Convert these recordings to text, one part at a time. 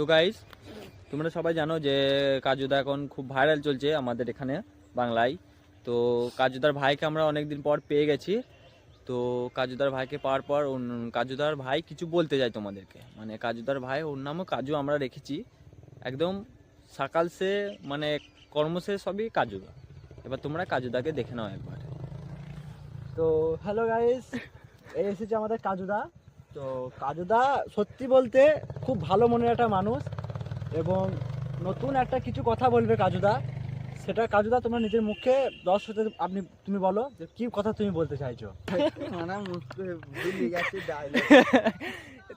তো গাইস, তোমরা সবাই জানো যে কাজুদা এখন খুব ভাইরাল চলছে আমাদের এখানে বাংলায়। তো কাজুদার ভাইকে আমরা অনেকদিন পর পেয়ে গেছি। তো কাজুদার ভাইকে পাওয়ার পর কাজুদার ভাই কিছু বলতে যায় তোমাদেরকে। মানে কাজুদার ভাই, ওর নামও কাজু আমরা রেখেছি। একদম সকাল সে মানে কর্ম সে সবই কাজুদা। এবার তোমরা কাজুদাকে দেখে নাও একবার। তো হ্যালো গাইস, এই এসেছে আমাদের কাজুদা। তো কাজুদা সত্যি বলতে খুব ভালো মনের একটা মানুষ এবং নতুন একটা কিছু কথা বলবে কাজুদা। সেটা কাজুদা তোমরা নিজের মুখে দর্শকদের তুমি বলো যে কি কথা তুমি বলতে চাইছো।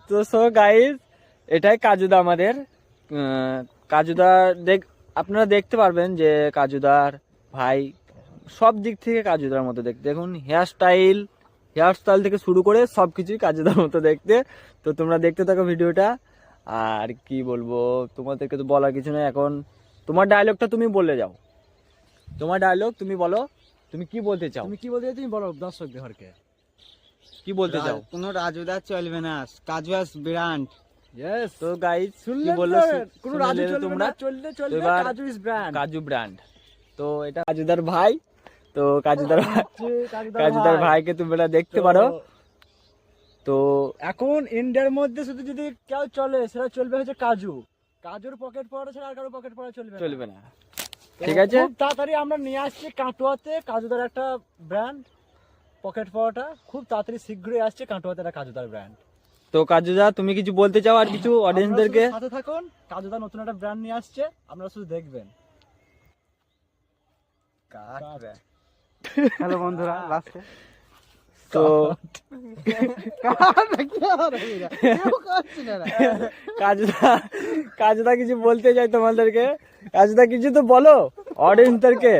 তো সো গাইস, এটাই কাজুদা আমাদের। কাজুদা আপনারা দেখতে পারবেন যে কাজুদার ভাই সব দিক থেকে কাজুদার মতো দেখতে। দেখুন হেয়ার স্টাইল থেকে শুরু করে সব কিছুই কাজুদার মতো দেখতে। তো তোমরা দেখতে থাকো ভিডিওটা। আর কি বলবো, তোমাদেরকে তো বলার কিছু নেই। এখন তোমার ডায়লগটা তুমি বলে যাও। তোমার ডায়লগ তুমি বলো, তুমি কি বলতে চাও? তুমি বলো দর্শকদের ঘরকে কি বলতে চাও? কোনো রাজুদা চলবে না, কাজুয়াস ব্র্যান্ড। ইয়েস। তো গাইস, শুনলে বললো কোনো রাজু চলবে তোমরা? না, চললে এবার কাজু ইজ ব্র্যান্ড। কাজু ব্র্যান্ড। তো এটা কাজুদার ভাই। তো কাজুদার কাজুদার ভাইকে তোমরা দেখতে পারো। তো এখন ইন্ডিয়ার মধ্যে শুধু যদি কেউ চলে সেটা চলবে হচ্ছে কাজুর পকেট পড়া ছাড়া আর কারো পকেট পড়া চলবে না। তো ঠিক আছে, খুব তাড়াতাড়ি আমরা নিয়ে আসছি কাটোয়াতে কাজুদার একটা ব্র্যান্ড পকেট পড়াটা। খুব তাড়াতাড়ি শীঘ্রই আসছে কাটোয়াতে একটা কাজুদার ব্র্যান্ড। তো কাজুদা তুমি কিছু বলতে চাও আর কিছু অডিয়েন্সদেরকে? সাথে থাকুন, কাজুদা নতুন একটা ব্র্যান্ড নিয়ে আসছে, আমরা শুধু দেখবেন। হ্যালো বন্ধুরা, লাস্টে তো কাজুদা কিছু বলতে চাই তোমাদেরকে। কাজুদা কিছু তো বলো অডিয়েন্সদেরকে,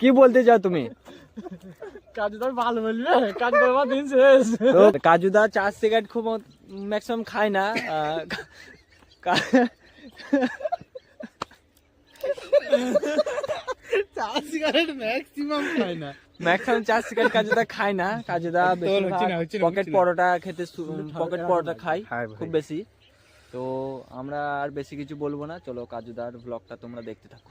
কি বলতে চাও তুমি? কাজুদার ভালো বলবে, কাজুদার আমার দিন শেষ। তো কাজুদা চা সিগারেট খুব ম্যাক্সিমাম খায় না। ম্যাক্সিমাম চা সিগারেট কাজুদা খায় না। কাজুদা পকেট পরোটা খেতে, পকেট পরোটা খায় খুব বেশি। তো আমরা আর বেশি কিছু বলবো না, চলো কাজুদার ব্লগটা তোমরা দেখতে থাকো।